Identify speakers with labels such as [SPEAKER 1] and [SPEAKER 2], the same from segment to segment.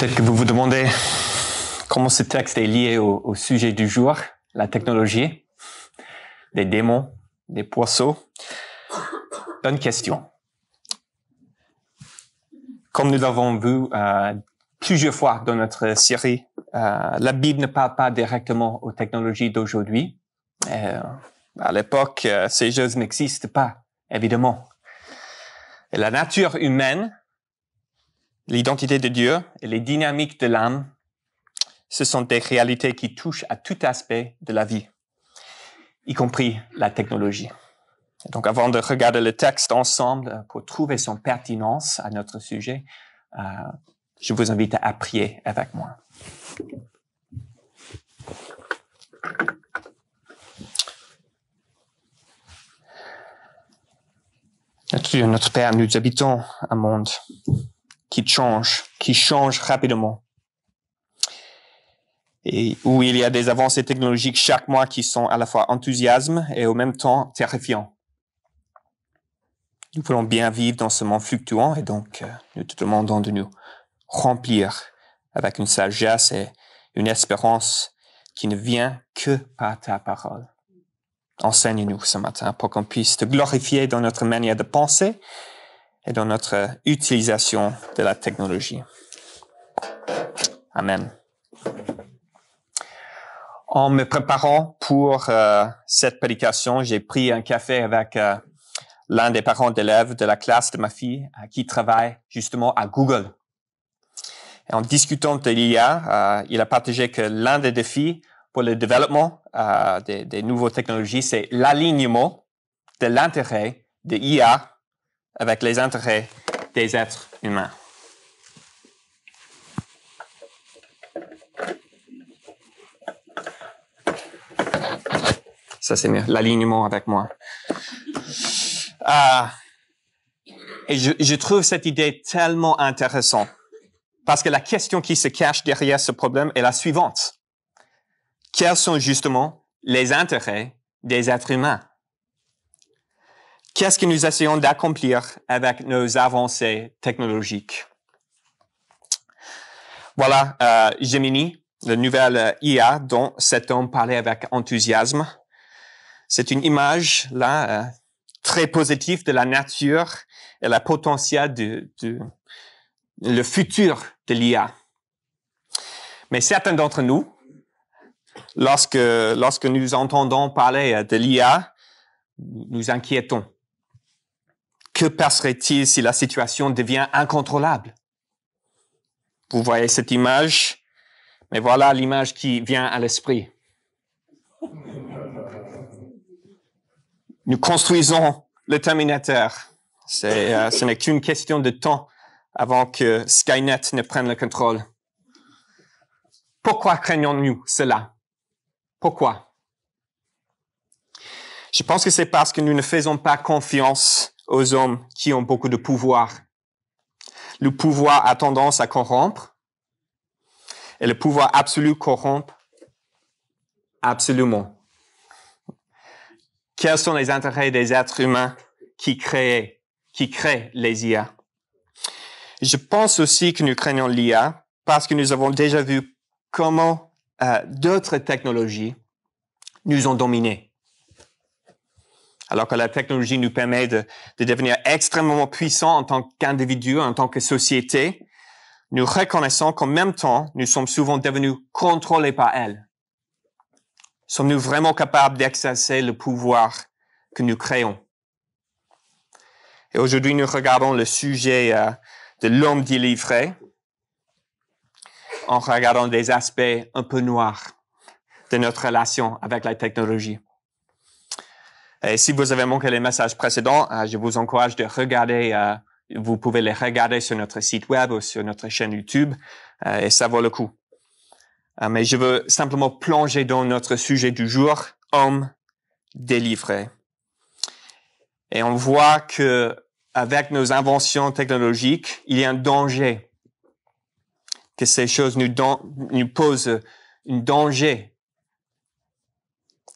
[SPEAKER 1] Peut-être que vous vous demandez comment ce texte est lié au sujet du jour, la technologie, des démons, des poissons. Bonne question. Comme nous l'avons vu plusieurs fois dans notre série, la Bible ne parle pas directement aux technologies d'aujourd'hui. À l'époque, ces choses n'existent pas, évidemment. Et la nature humaine, l'identité de Dieu et les dynamiques de l'âme, ce sont des réalités qui touchent à tout aspect de la vie, y compris la technologie. Et donc, avant de regarder le texte ensemble pour trouver son pertinence à notre sujet, je vous invite à prier avec moi. Notre Père, nous habitons un monde qui change rapidement. Et où il y a des avancées technologiques chaque mois qui sont à la fois enthousiasmants et au même temps terrifiants. Nous voulons bien vivre dans ce monde fluctuant et donc nous te demandons de nous remplir avec une sagesse et une espérance qui ne vient que par ta parole. Enseigne-nous ce matin pour qu'on puisse te glorifier dans notre manière de penser et dans notre utilisation de la technologie. Amen. En me préparant pour cette prédication, j'ai pris un café avec l'un des parents d'élèves de la classe de ma fille qui travaille justement à Google. Et en discutant de l'IA, il a partagé que l'un des défis pour le développement des nouvelles technologies, c'est l'alignement de l'intérêt de l'IA avec les intérêts des êtres humains. Ça, c'est mieux. L'alignement avec moi. Et je trouve cette idée tellement intéressante parce que la question qui se cache derrière ce problème est la suivante. Quels sont justement les intérêts des êtres humains? Qu'est-ce que nous essayons d'accomplir avec nos avancées technologiques? Voilà Gemini, le nouvel IA dont cet homme parlait avec enthousiasme. C'est une image là très positive de la nature et le potentiel le futur de l'IA. Mais certains d'entre nous, lorsque nous entendons parler de l'IA, nous inquiétons. Que passerait-il si la situation devient incontrôlable? Vous voyez cette image, mais voilà l'image qui vient à l'esprit. Nous construisons le Terminator. Ce n'est qu'une question de temps avant que Skynet ne prenne le contrôle. Pourquoi craignons-nous cela? Pourquoi? Je pense que c'est parce que nous ne faisons pas confiance aux hommes qui ont beaucoup de pouvoir. Le pouvoir a tendance à corrompre et le pouvoir absolu corrompt absolument. Quels sont les intérêts des êtres humains qui créent les IA? Je pense aussi que nous craignons l'IA parce que nous avons déjà vu comment d'autres technologies nous ont dominés. Alors que la technologie nous permet de devenir extrêmement puissants en tant qu'individus, en tant que société, nous reconnaissons qu'en même temps, nous sommes souvent devenus contrôlés par elle. Sommes-nous vraiment capables d'exercer le pouvoir que nous créons? Et aujourd'hui, nous regardons le sujet de l'homme délivré en regardant des aspects un peu noirs de notre relation avec la technologie. Et si vous avez manqué les messages précédents, je vous encourage de regarder, vous pouvez les regarder sur notre site web ou sur notre chaîne YouTube, et ça vaut le coup. Mais je veux simplement plonger dans notre sujet du jour, homme délivré. Et on voit que avec nos inventions technologiques, il y a un danger, que ces choses nous posent un danger.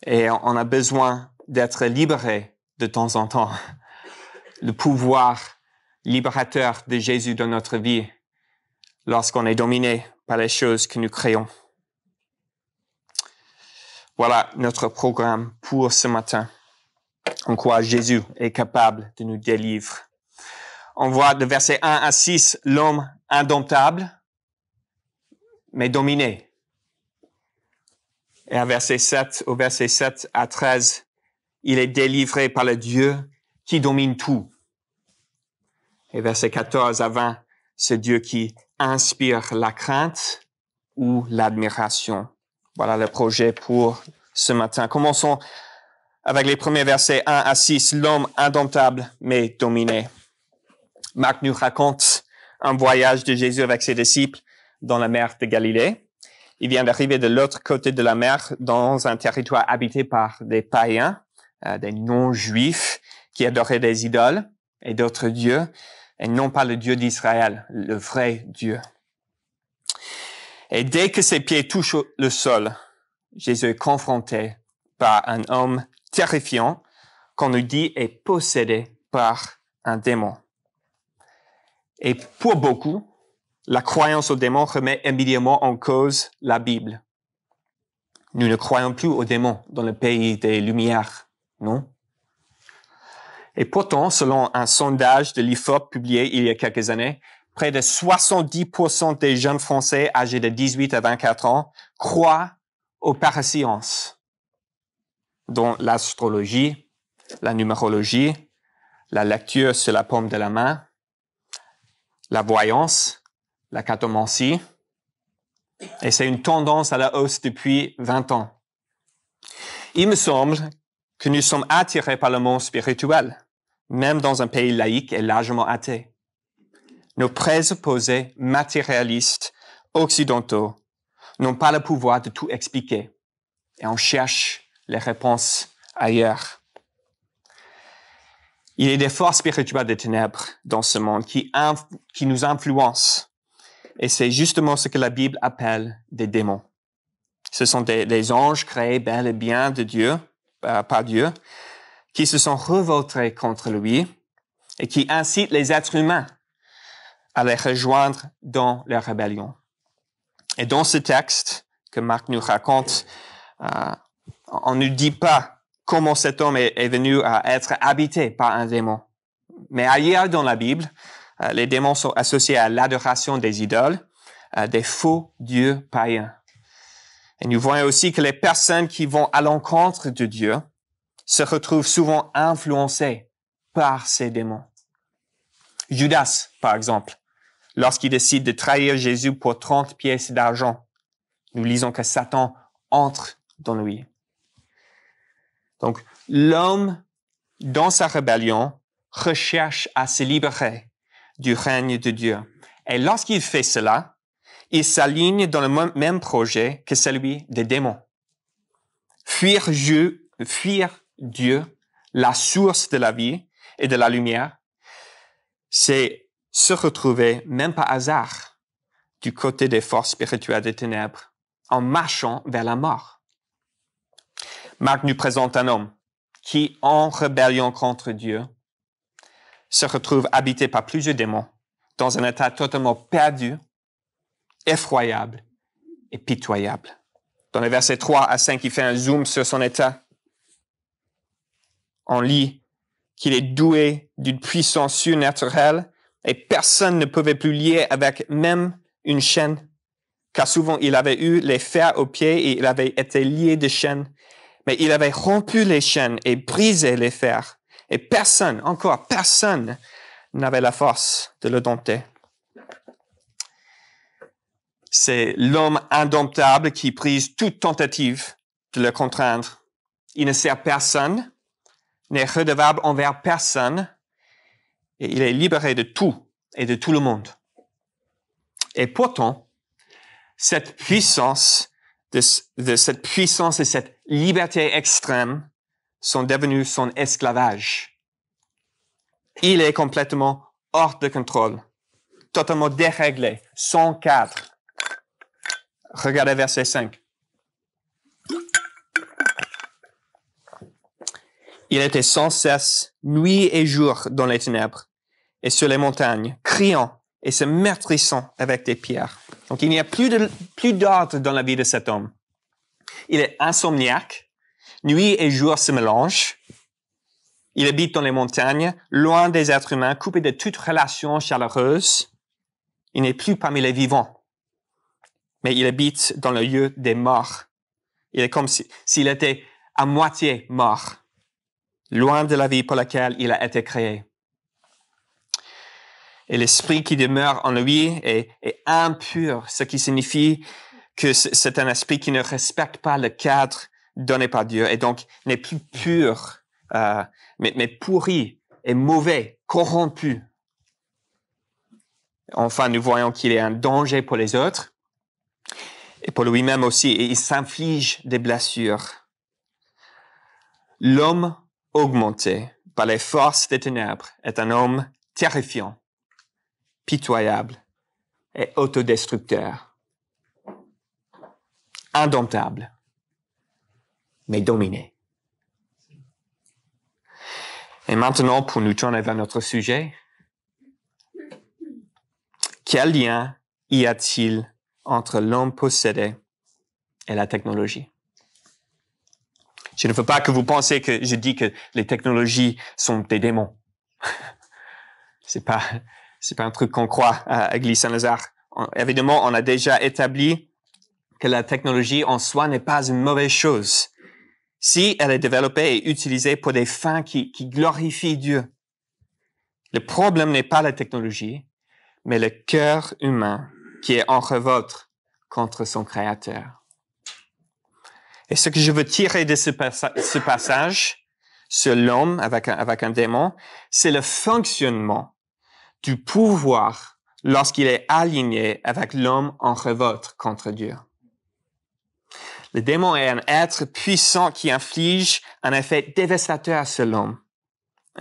[SPEAKER 1] Et on a besoin d'être libérés de temps en temps. Le pouvoir libérateur de Jésus dans notre vie lorsqu'on est dominé par les choses que nous créons. Voilà notre programme pour ce matin. En quoi Jésus est capable de nous délivrer. On voit de versets 1 à 6, l'homme indomptable, mais dominé. Et au verset 7 à 13, il est délivré par le Dieu qui domine tout. Et verset 14 à 20, c'est Dieu qui inspire la crainte ou l'admiration. Voilà le projet pour ce matin. Commençons avec les premiers versets 1 à 6, l'homme indomptable mais dominé. Marc nous raconte un voyage de Jésus avec ses disciples dans la mer de Galilée. Il vient d'arriver de l'autre côté de la mer dans un territoire habité par des païens, des non-juifs qui adoraient des idoles et d'autres dieux, et non pas le Dieu d'Israël, le vrai Dieu. Et dès que ses pieds touchent le sol, Jésus est confronté par un homme terrifiant qu'on nous dit est possédé par un démon. Et pour beaucoup, la croyance aux démons remet immédiatement en cause la Bible. Nous ne croyons plus aux démons dans le pays des Lumières, non? Et pourtant, selon un sondage de l'IFOP publié il y a quelques années, près de 70% des jeunes Français âgés de 18 à 24 ans croient aux parasciences, dont l'astrologie, la numérologie, la lecture sur la paume de la main, la voyance, la cartomancie, et c'est une tendance à la hausse depuis 20 ans. Il me semble que nous sommes attirés par le monde spirituel, même dans un pays laïque et largement athée. Nos présupposés matérialistes occidentaux n'ont pas le pouvoir de tout expliquer, et on cherche les réponses ailleurs. Il y a des forces spirituelles des ténèbres dans ce monde qui nous influencent. Et c'est justement ce que la Bible appelle des démons. Ce sont des anges créés bel et bien de Dieu, par Dieu, qui se sont révoltés contre lui et qui incitent les êtres humains à les rejoindre dans leur rébellion. Et dans ce texte que Marc nous raconte, on ne dit pas comment cet homme est venu à être habité par un démon. Mais ailleurs dans la Bible, les démons sont associés à l'adoration des idoles, des faux dieux païens. Et nous voyons aussi que les personnes qui vont à l'encontre de Dieu se retrouvent souvent influencées par ces démons. Judas, par exemple, lorsqu'il décide de trahir Jésus pour 30 pièces d'argent, nous lisons que Satan entre dans lui. Donc, l'homme, dans sa rébellion, recherche à se libérer du règne de Dieu. Et lorsqu'il fait cela, il s'aligne dans le même projet que celui des démons. Fuir Dieu, la source de la vie et de la lumière, c'est se retrouver, même par hasard, du côté des forces spirituelles des ténèbres, en marchant vers la mort. Marc nous présente un homme qui, en rébellion contre Dieu, se retrouve habité par plusieurs démons, dans un état totalement perdu, effroyable et pitoyable. Dans les versets 3 à 5, il fait un zoom sur son état. On lit qu'il est doué d'une puissance surnaturelle et personne ne pouvait plus lier avec même une chaîne, car souvent il avait eu les fers aux pieds et il avait été lié de chaînes. Mais il avait rompu les chaînes et brisé les fers. Et personne n'avait la force de le dompter. C'est l'homme indomptable qui brise toute tentative de le contraindre. Il ne sert personne, n'est redevable envers personne, et il est libéré de tout et de tout le monde. Et pourtant, cette puissance et cette liberté extrême sont devenus son esclavage. Il est complètement hors de contrôle, totalement déréglé, sans cadre. Regardez verset 5. Il était sans cesse, nuit et jour, dans les ténèbres et sur les montagnes, criant et se meurtrissant avec des pierres. Donc, il n'y a plus d'ordre dans la vie de cet homme. Il est insomniaque. Nuit et jour se mélangent. Il habite dans les montagnes, loin des êtres humains, coupé de toute relation chaleureuse. Il n'est plus parmi les vivants, mais il habite dans le lieu des morts. Il est comme s'il était à moitié mort, loin de la vie pour laquelle il a été créé. Et l'esprit qui demeure en lui est impur, ce qui signifie que c'est un esprit qui ne respecte pas le cadre donné par Dieu et donc n'est plus pur, mais pourri et mauvais, corrompu. Enfin, nous voyons qu'il est un danger pour les autres et pour lui-même aussi, et il s'inflige des blessures. L'homme augmenté par les forces des ténèbres est un homme terrifiant, pitoyable et autodestructeur, indomptable, mais dominé. Et maintenant, pour nous tourner vers notre sujet, quel lien y a-t-il entre l'homme possédé et la technologie? Je ne veux pas que vous pensiez que je dis que les technologies sont des démons. C'est pas un truc qu'on croit à Église Saint-Lazare. Évidemment, on a déjà établi que la technologie en soi n'est pas une mauvaise chose si elle est développée et utilisée pour des fins qui glorifient Dieu. Le problème n'est pas la technologie, mais le cœur humain qui est en révolte contre son Créateur. Et ce que je veux tirer de ce passage sur l'homme avec un démon, c'est le fonctionnement du pouvoir lorsqu'il est aligné avec l'homme en révolte contre Dieu. Le démon est un être puissant qui inflige un effet dévastateur sur l'homme.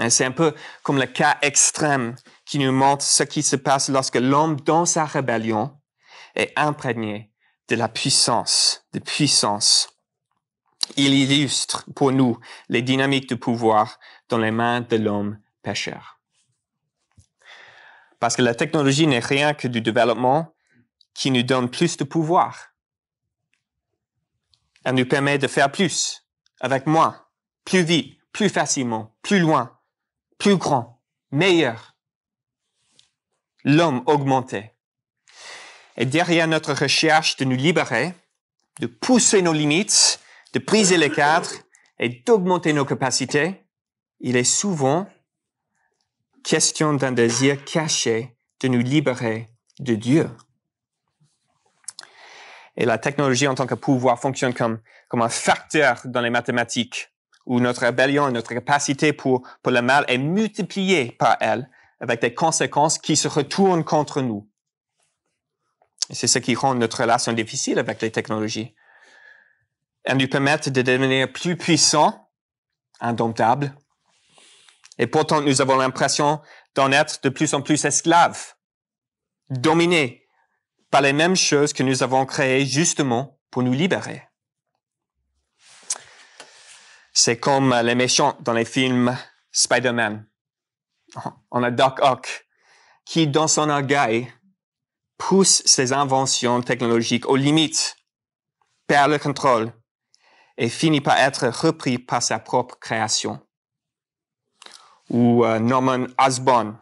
[SPEAKER 1] C'est un peu comme le cas extrême qui nous montre ce qui se passe lorsque l'homme, dans sa rébellion, est imprégné de la puissance, de puissance. Il illustre pour nous les dynamiques de pouvoir dans les mains de l'homme pécheur. Parce que la technologie n'est rien que du développement qui nous donne plus de pouvoir. Elle nous permet de faire plus, avec moins, plus vite, plus facilement, plus loin, plus grand, meilleur. L'homme augmenté. Et derrière notre recherche de nous libérer, de pousser nos limites, de briser les cadres et d'augmenter nos capacités, il est souvent question d'un désir caché de nous libérer de Dieu. Et la technologie en tant que pouvoir fonctionne comme un facteur dans les mathématiques où notre rébellion et notre capacité pour le mal est multipliée par elle avec des conséquences qui se retournent contre nous. Et c'est ce qui rend notre relation difficile avec les technologies. Elles nous permettent de devenir plus puissants, indomptables, et pourtant nous avons l'impression d'en être de plus en plus esclaves, dominés par les mêmes choses que nous avons créées justement pour nous libérer. C'est comme les méchants dans les films Spider-Man. On a Doc Ock qui, dans son orgueil, pousse ses inventions technologiques aux limites, perd le contrôle et finit par être repris par sa propre création. Ou Norman Osborn,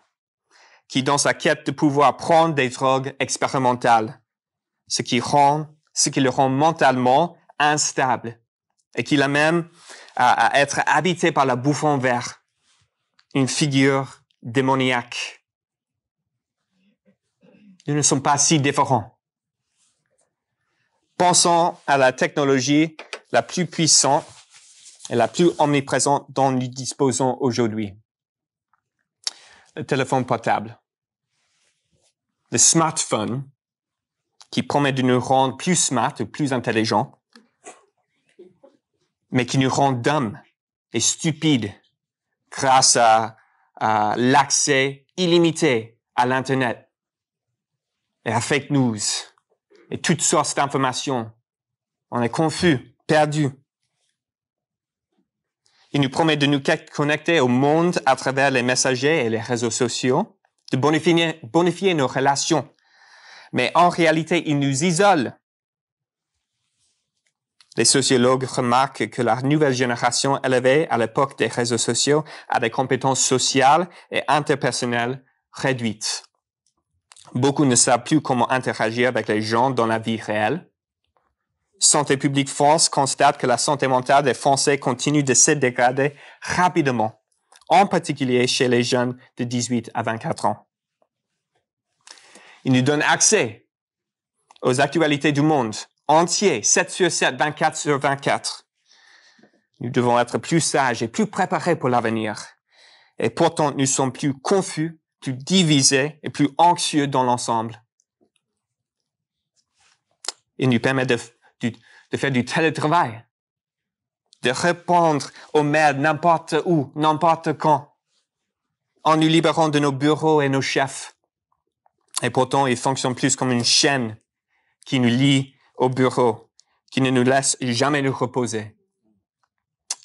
[SPEAKER 1] qui dans sa quête de pouvoir prend des drogues expérimentales, ce qui le rend mentalement instable et qui l'amène à être habité par la bouffon vert, une figure démoniaque. Nous ne sommes pas si différents. Pensons à la technologie la plus puissante et la plus omniprésente dont nous disposons aujourd'hui. Le téléphone portable. Le smartphone qui promet de nous rendre plus smart ou plus intelligents, mais qui nous rend dumb et stupides grâce à l'accès illimité à l'Internet et à fake news et toutes sortes d'informations. On est confus, perdus. Il nous promet de nous connecter au monde à travers les messagers et les réseaux sociaux, de bonifier nos relations. Mais en réalité, ils nous isolent. Les sociologues remarquent que la nouvelle génération élevée à l'époque des réseaux sociaux a des compétences sociales et interpersonnelles réduites. Beaucoup ne savent plus comment interagir avec les gens dans la vie réelle. Santé publique France constate que la santé mentale des Français continue de se dégrader rapidement, en particulier chez les jeunes de 18 à 24 ans. Il nous donne accès aux actualités du monde entier, 7 sur 7, 24 sur 24. Nous devons être plus sages et plus préparés pour l'avenir. Et pourtant, nous sommes plus confus, plus divisés et plus anxieux dans l'ensemble. Il nous permet de faire du télétravail, de répondre aux mails n'importe où, n'importe quand, en nous libérant de nos bureaux et nos chefs. Et pourtant, il fonctionne plus comme une chaîne qui nous lie au bureau, qui ne nous laisse jamais nous reposer.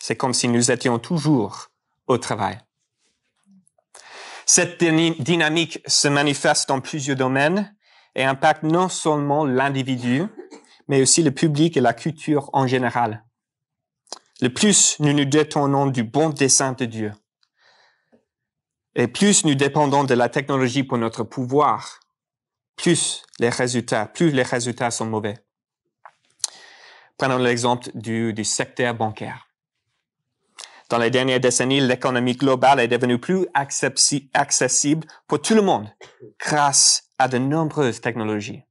[SPEAKER 1] C'est comme si nous étions toujours au travail. Cette dynamique se manifeste dans plusieurs domaines et impacte non seulement l'individu, mais aussi le public et la culture en général. Le plus nous nous détournons du bon dessein de Dieu, et plus nous dépendons de la technologie pour notre pouvoir, plus les résultats sont mauvais. Prenons l'exemple du secteur bancaire. Dans les dernières décennies, l'économie globale est devenue plus accessible pour tout le monde grâce à de nombreuses technologies.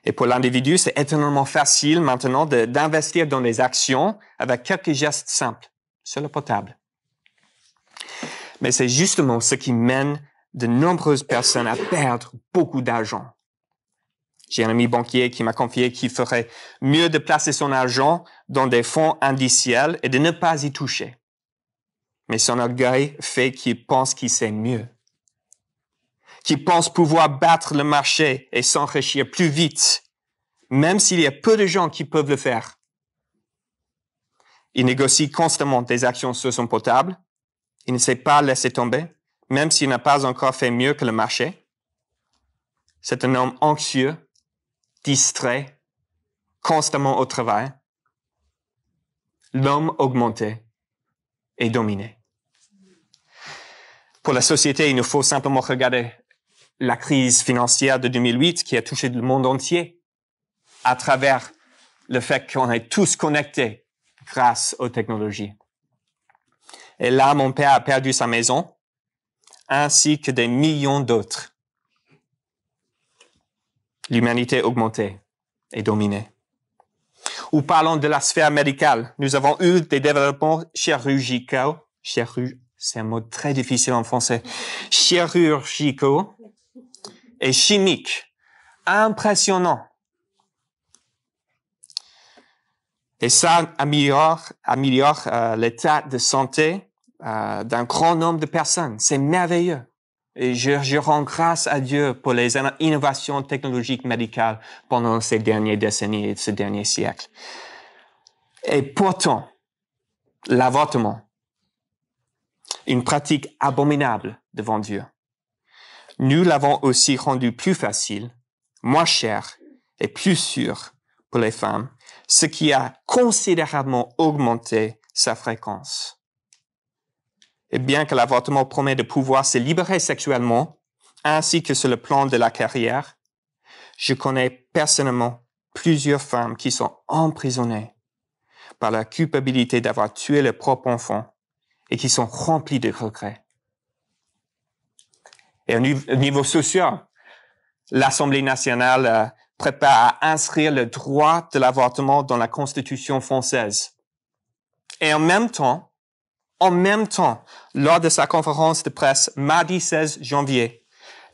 [SPEAKER 1] Et pour l'individu, c'est étonnamment facile maintenant d'investir dans des actions avec quelques gestes simples sur le portable. Mais c'est justement ce qui mène de nombreuses personnes à perdre beaucoup d'argent. J'ai un ami banquier qui m'a confié qu'il ferait mieux de placer son argent dans des fonds indiciels et de ne pas y toucher. Mais son orgueil fait qu'il pense qu'il sait mieux, qu'il pense pouvoir battre le marché et s'enrichir plus vite, même s'il y a peu de gens qui peuvent le faire. Il négocie constamment des actions sur son portable. Il ne sait pas laisser tomber, même s'il n'a pas encore fait mieux que le marché. C'est un homme anxieux, distrait, constamment au travail. L'homme augmenté et dominé. Pour la société, il nous faut simplement regarder la crise financière de 2008 qui a touché le monde entier à travers le fait qu'on est tous connectés grâce aux technologies. Et là, mon père a perdu sa maison, ainsi que des millions d'autres. L'humanité augmentée et dominée. Ou parlons de la sphère médicale. Nous avons eu des développements chirurgicaux. C'est un mot très difficile en français. Chirurgicaux et chimiques. Impressionnants. Et ça améliore l'état de santé d'un grand nombre de personnes. C'est merveilleux. Et je rends grâce à Dieu pour les innovations technologiques médicales pendant ces dernières décennies et ce dernier siècle. Et pourtant, l'avortement, une pratique abominable devant Dieu, nous l'avons aussi rendu plus facile, moins cher et plus sûr pour les femmes, ce qui a considérablement augmenté sa fréquence. Et bien que l'avortement promet de pouvoir se libérer sexuellement, ainsi que sur le plan de la carrière, je connais personnellement plusieurs femmes qui sont emprisonnées par la culpabilité d'avoir tué leur propre enfant et qui sont remplies de regrets. Et au niveau social, l'Assemblée nationale prépare à inscrire le droit de l'avortement dans la Constitution française. Et en même temps, lors de sa conférence de presse mardi 16 janvier,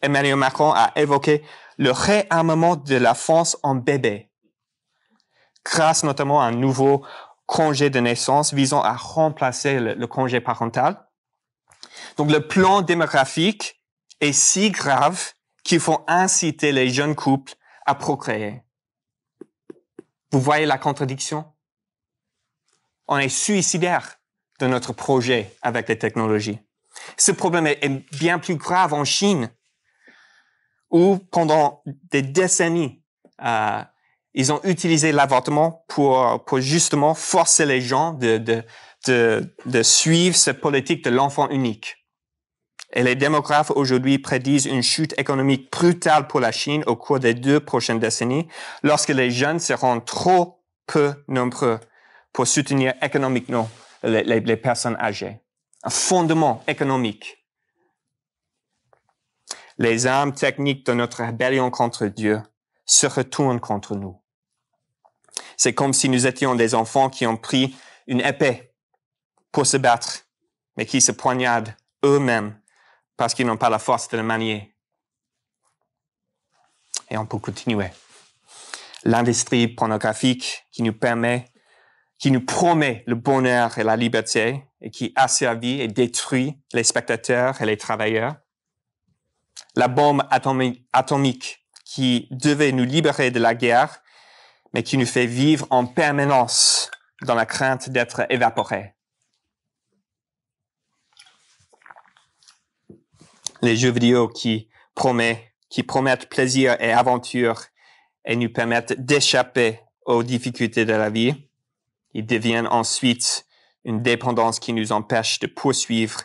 [SPEAKER 1] Emmanuel Macron a évoqué le réarmement de la France en bébés, grâce notamment à un nouveau congé de naissance visant à remplacer le congé parental. Donc le plan démographique est si grave qu'il faut inciter les jeunes couples à procréer. Vous voyez la contradiction? On est suicidaire de notre projet avec les technologies. Ce problème est bien plus grave en Chine, où pendant des décennies, ils ont utilisé l'avortement pour justement forcer les gens de suivre cette politique de l'enfant unique. Et les démographes aujourd'hui prédisent une chute économique brutale pour la Chine au cours des 2 prochaines décennies, lorsque les jeunes seront trop peu nombreux pour soutenir économiquement les personnes âgées. Un fondement économique. Les armes techniques de notre rébellion contre Dieu se retournent contre nous. C'est comme si nous étions des enfants qui ont pris une épée pour se battre, mais qui se poignardent eux-mêmes parce qu'ils n'ont pas la force de le manier. Et on peut continuer. L'industrie pornographique qui nous promet le bonheur et la liberté et qui asservit et détruit les spectateurs et les travailleurs. La bombe atomique qui devait nous libérer de la guerre, mais qui nous fait vivre en permanence dans la crainte d'être évaporés. Les jeux vidéo qui promettent plaisir et aventure et nous permettent d'échapper aux difficultés de la vie, ils deviennent ensuite une dépendance qui nous empêche de poursuivre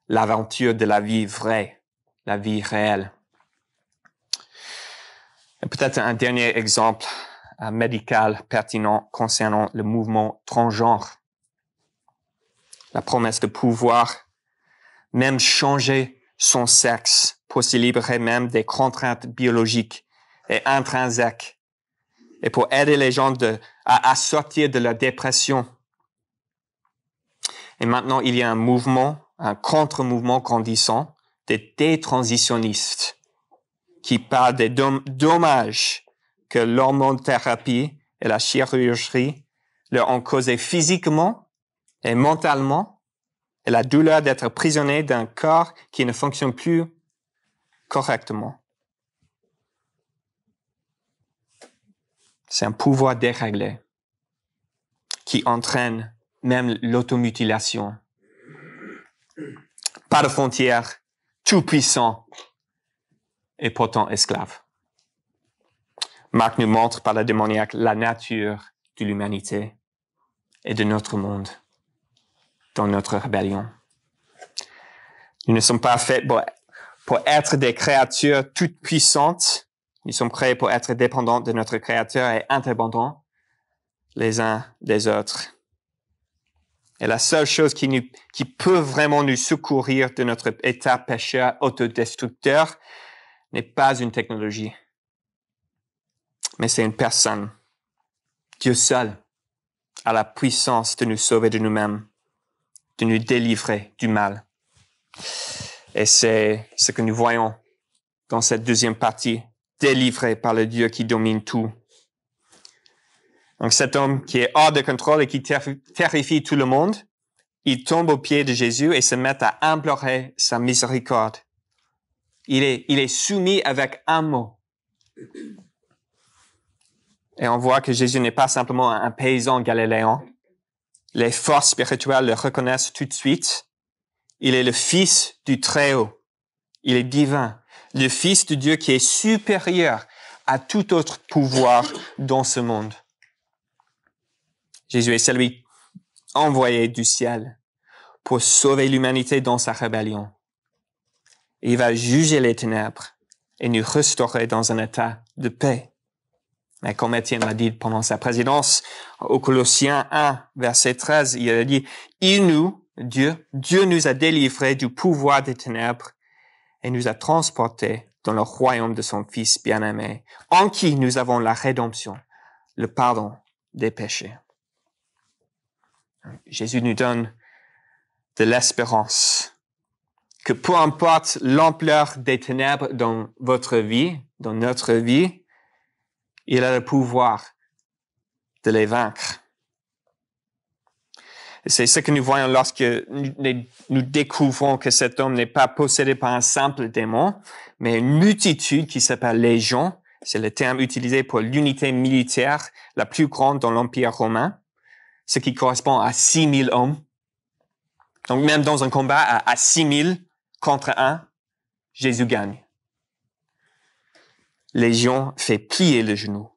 [SPEAKER 1] l'aventure de la vie vraie, la vie réelle. Et peut-être un dernier exemple médical pertinent concernant le mouvement transgenre. La promesse de pouvoir même changer son sexe pour se libérer même des contraintes biologiques et intrinsèques et pour aider les gens à sortir de leur dépression. Et maintenant, il y a un contre-mouvement grandissant des détransitionnistes qui parlent des dommages que l'hormonothérapie et la chirurgie leur ont causé physiquement et mentalement, et la douleur d'être prisonnier d'un corps qui ne fonctionne plus correctement. C'est un pouvoir déréglé qui entraîne même l'automutilation. Pas de frontières, tout puissant et pourtant esclave. Marc nous montre par la démoniaque la nature de l'humanité et de notre monde dans notre rébellion. Nous ne sommes pas faits pour être des créatures toutes puissantes. Nous sommes créés pour être dépendants de notre Créateur et interdépendants les uns des autres. Et la seule chose qui peut vraiment nous secourir de notre état pécheur autodestructeur n'est pas une technologie, mais c'est une personne. Dieu seul a la puissance de nous sauver de nous-mêmes, de nous délivrer du mal. Et c'est ce que nous voyons dans cette deuxième partie, délivré par le Dieu qui domine tout. Donc cet homme qui est hors de contrôle et qui terrifie tout le monde, il tombe aux pieds de Jésus et se met à implorer sa miséricorde. Il est soumis avec un mot. Et on voit que Jésus n'est pas simplement un paysan galiléen. Les forces spirituelles le reconnaissent tout de suite. Il est le Fils du Très-Haut. Il est divin. Le Fils de Dieu qui est supérieur à tout autre pouvoir dans ce monde. Jésus est celui envoyé du ciel pour sauver l'humanité dans sa rébellion. Il va juger les ténèbres et nous restaurer dans un état de paix. Mais comme Étienne l'a dit pendant sa présidence, au Colossiens 1, verset 13, il a dit, Dieu nous a délivrés du pouvoir des ténèbres et nous a transportés dans le royaume de son Fils bien-aimé, en qui nous avons la rédemption, le pardon des péchés. Jésus nous donne de l'espérance que peu importe l'ampleur des ténèbres dans votre vie, dans notre vie, il a le pouvoir de les vaincre. C'est ce que nous voyons lorsque nous découvrons que cet homme n'est pas possédé par un simple démon, mais une multitude qui s'appelle légion. C'est le terme utilisé pour l'unité militaire la plus grande dans l'Empire romain, ce qui correspond à 6 000 hommes. Donc même dans un combat à 6000 contre 1, Jésus gagne. Légion fait plier le genou.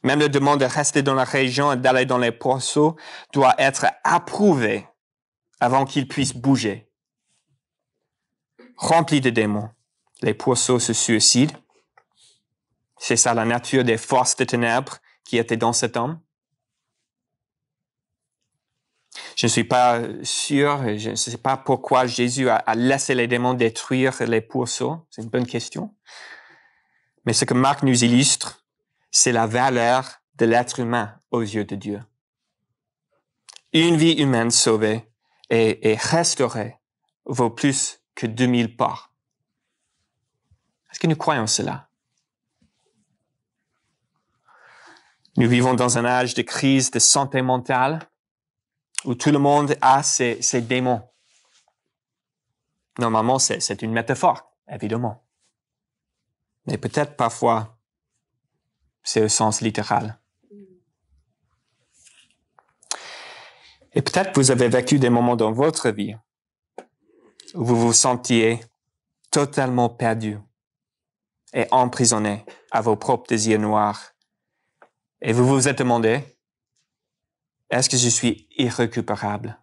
[SPEAKER 1] Même la demande de rester dans la région et d'aller dans les pourceaux doit être approuvée avant qu'il puisse bouger. Rempli de démons, les pourceaux se suicident. C'est ça la nature des forces de ténèbres qui étaient dans cet homme. Je ne suis pas sûr, je ne sais pas pourquoi Jésus a laissé les démons détruire les pourceaux. C'est une bonne question. Mais ce que Marc nous illustre, c'est la valeur de l'être humain aux yeux de Dieu. Une vie humaine sauvée et restaurée vaut plus que 2000 parts. Est-ce que nous croyons cela? Nous vivons dans un âge de crise de santé mentale où tout le monde a ses démons. Normalement, c'est une métaphore, évidemment. Mais peut-être parfois, c'est au sens littéral. Et peut-être vous avez vécu des moments dans votre vie où vous vous sentiez totalement perdu et emprisonné à vos propres désirs noirs. Et vous vous êtes demandé, est-ce que je suis irrécupérable?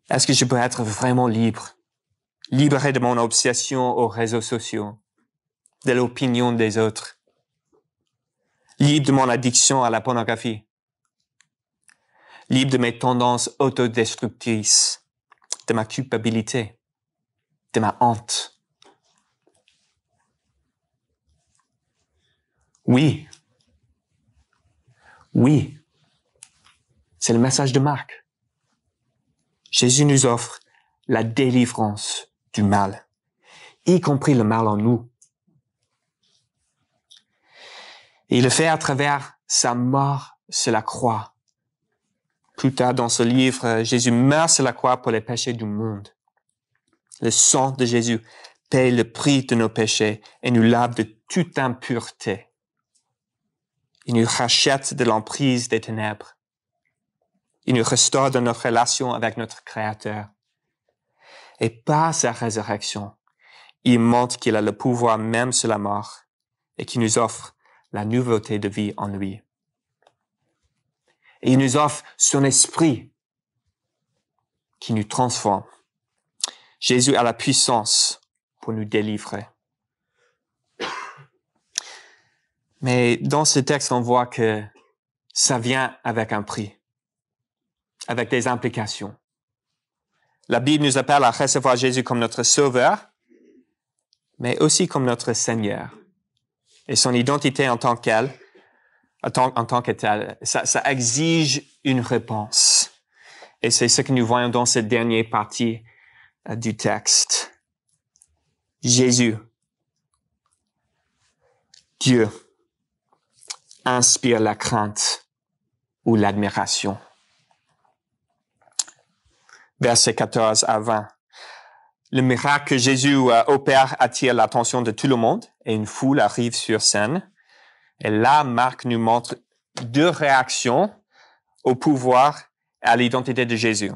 [SPEAKER 1] Est-ce que je peux être vraiment libre? Libéré de mon obsession aux réseaux sociaux, de l'opinion des autres, libre de mon addiction à la pornographie, libre de mes tendances autodestructrices, de ma culpabilité, de ma honte. Oui. Oui. C'est le message de Marc. Jésus nous offre la délivrance du mal, y compris le mal en nous. Et il le fait à travers sa mort sur la croix. Plus tard dans ce livre, Jésus meurt sur la croix pour les péchés du monde. Le sang de Jésus paye le prix de nos péchés et nous lave de toute impureté. Il nous rachète de l'emprise des ténèbres. Il nous restaure dans notre relation avec notre Créateur. Et par sa résurrection, il montre qu'il a le pouvoir même sur la mort et qu'il nous offre la nouveauté de vie en lui. Et il nous offre son esprit qui nous transforme. Jésus a la puissance pour nous délivrer. Mais dans ce texte, on voit que ça vient avec un prix, avec des implications. La Bible nous appelle à recevoir Jésus comme notre Sauveur, mais aussi comme notre Seigneur. Et son identité en tant que telle, ça exige une réponse. Et c'est ce que nous voyons dans cette dernière partie du texte. Jésus, Dieu, inspire la crainte ou l'admiration. Versets 14 à 20. Le miracle que Jésus opère attire l'attention de tout le monde et une foule arrive sur scène. Et là, Marc nous montre deux réactions au pouvoir et à l'identité de Jésus.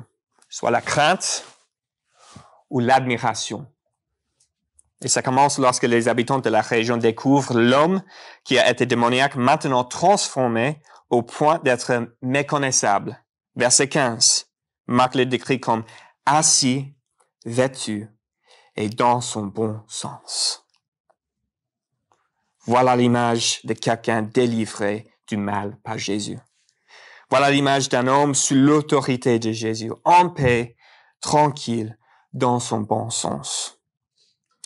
[SPEAKER 1] Soit la crainte ou l'admiration. Et ça commence lorsque les habitants de la région découvrent l'homme qui a été démoniaque maintenant transformé au point d'être méconnaissable. Verset 15. Marc le décrit comme assis, vêtu et dans son bon sens. Voilà l'image de quelqu'un délivré du mal par Jésus. Voilà l'image d'un homme sous l'autorité de Jésus, en paix, tranquille, dans son bon sens.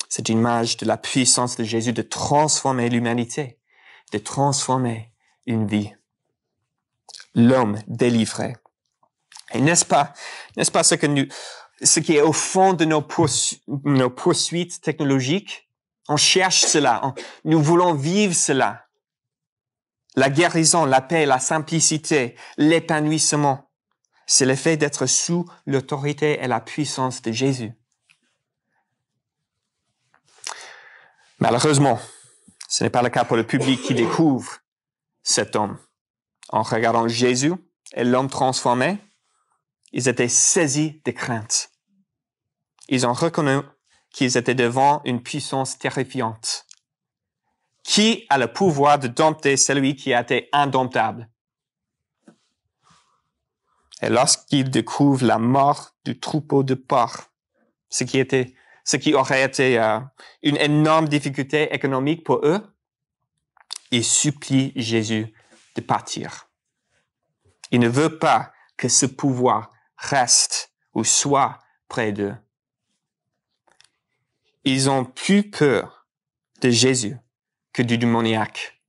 [SPEAKER 1] C'est une image de la puissance de Jésus de transformer l'humanité, de transformer une vie. L'homme délivré. Et n'est-ce pas ce qui est au fond de nos poursuites technologiques? On cherche cela. Nous voulons vivre cela. La guérison, la paix, la simplicité, l'épanouissement. C'est le fait d'être sous l'autorité et la puissance de Jésus. Malheureusement, ce n'est pas le cas pour le public qui découvre cet homme. En regardant Jésus et l'homme transformé, Ils étaient saisis de crainte. Ils ont reconnu qu'ils étaient devant une puissance terrifiante. Qui a le pouvoir de dompter celui qui a été indomptable? Et lorsqu'ils découvrent la mort du troupeau de porcs, ce qui aurait été une énorme difficulté économique pour eux, ils supplient Jésus de partir. Il ne veut pas que ce pouvoir reste ou soit près d'eux. Ils ont plus peur de Jésus que du démoniaque.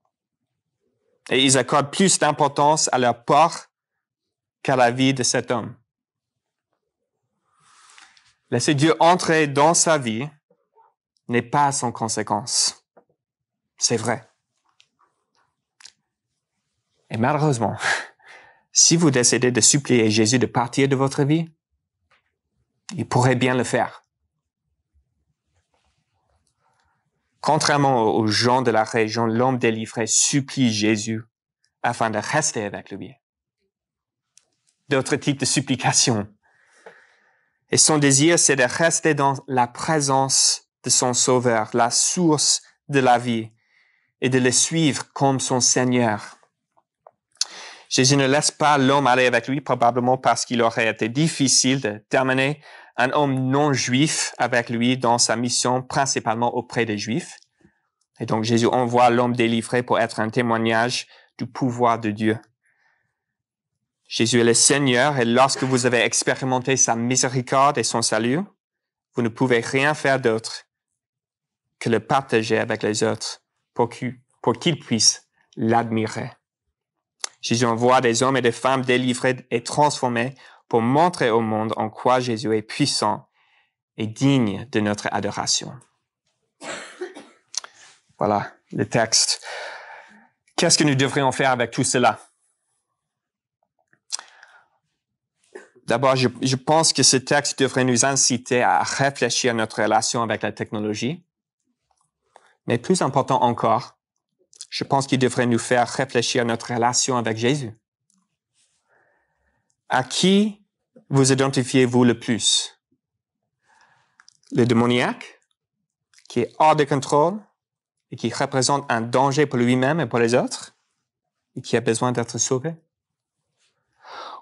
[SPEAKER 1] Et ils accordent plus d'importance à leur peur qu'à la vie de cet homme. Laisser Dieu entrer dans sa vie n'est pas sans conséquence. C'est vrai. Et malheureusement, si vous décidez de supplier Jésus de partir de votre vie, il pourrait bien le faire. Contrairement aux gens de la région, l'homme délivré supplie Jésus afin de rester avec lui. D'autres types de supplications. Et son désir, c'est de rester dans la présence de son Sauveur, la source de la vie, et de le suivre comme son Seigneur. Jésus ne laisse pas l'homme aller avec lui, probablement parce qu'il aurait été difficile de terminer un homme non juif avec lui dans sa mission, principalement auprès des Juifs. Et donc Jésus envoie l'homme délivré pour être un témoignage du pouvoir de Dieu. Jésus est le Seigneur et lorsque vous avez expérimenté sa miséricorde et son salut, vous ne pouvez rien faire d'autre que le partager avec les autres pour qu'ils puissent l'admirer. Jésus envoie des hommes et des femmes délivrés et transformés pour montrer au monde en quoi Jésus est puissant et digne de notre adoration. Voilà le texte. Qu'est-ce que nous devrions faire avec tout cela? D'abord, je pense que ce texte devrait nous inciter à réfléchir à notre relation avec la technologie. Mais plus important encore, je pense qu'il devrait nous faire réfléchir à notre relation avec Jésus. À qui vous identifiez-vous le plus? Le démoniaque, qui est hors de contrôle et qui représente un danger pour lui-même et pour les autres et qui a besoin d'être sauvé?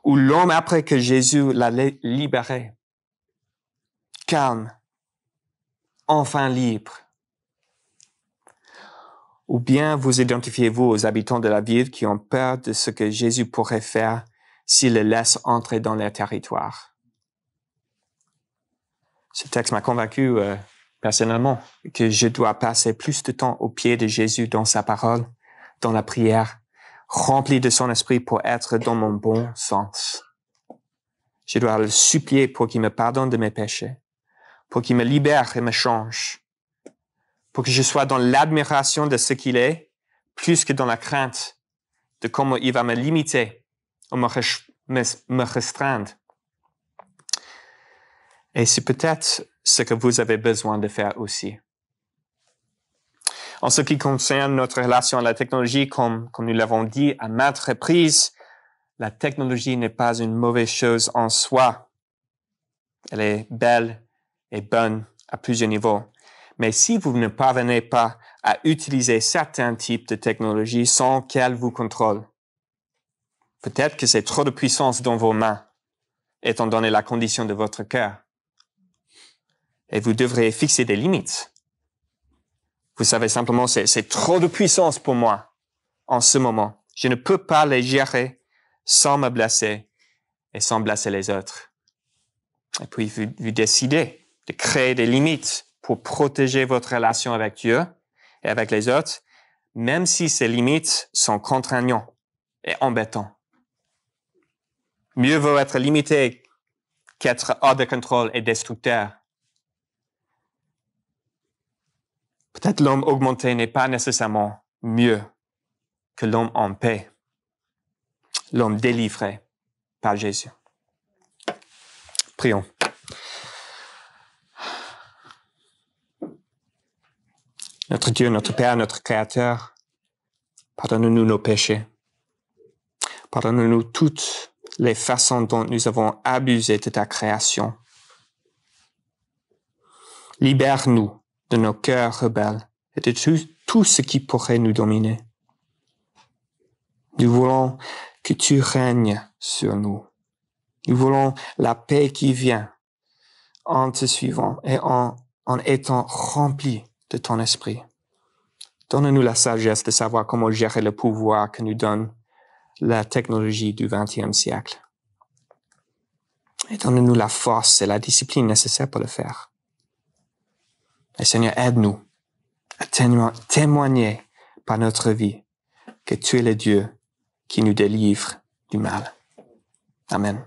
[SPEAKER 1] Ou l'homme après que Jésus l'a libéré, calme, enfin libre? Ou bien vous identifiez-vous aux habitants de la ville qui ont peur de ce que Jésus pourrait faire s'il les laisse entrer dans leur territoire? Ce texte m'a convaincu personnellement que je dois passer plus de temps au pied de Jésus dans sa parole, dans la prière, rempli de son esprit pour être dans mon bon sens. Je dois le supplier pour qu'il me pardonne de mes péchés, pour qu'il me libère et me change, pour que je sois dans l'admiration de ce qu'il est, plus que dans la crainte de comment il va me limiter ou me restreindre. Et c'est peut-être ce que vous avez besoin de faire aussi. En ce qui concerne notre relation à la technologie, comme nous l'avons dit à maintes reprises, la technologie n'est pas une mauvaise chose en soi. Elle est belle et bonne à plusieurs niveaux. Mais si vous ne parvenez pas à utiliser certains types de technologies sans qu'elles vous contrôlent, peut-être que c'est trop de puissance dans vos mains, étant donné la condition de votre cœur. Et vous devrez fixer des limites. Vous savez simplement, c'est trop de puissance pour moi en ce moment. Je ne peux pas les gérer sans me blesser et sans blesser les autres. Et puis, vous décidez de créer des limites pour protéger votre relation avec Dieu et avec les autres, même si ces limites sont contraignantes et embêtantes. Mieux vaut être limité qu'être hors de contrôle et destructeur. Peut-être l'homme augmenté n'est pas nécessairement mieux que l'homme en paix, l'homme délivré par Jésus. Prions. Notre Dieu, notre Père, notre Créateur, pardonne-nous nos péchés. Pardonne-nous toutes les façons dont nous avons abusé de ta création. Libère-nous de nos cœurs rebelles et de tout ce qui pourrait nous dominer. Nous voulons que tu règnes sur nous. Nous voulons la paix qui vient en te suivant et en étant remplis de ton esprit. Donne-nous la sagesse de savoir comment gérer le pouvoir que nous donne la technologie du XXe siècle. Et donne-nous la force et la discipline nécessaires pour le faire. Et Seigneur, aide-nous à témoigner par notre vie que tu es le Dieu qui nous délivre du mal. Amen.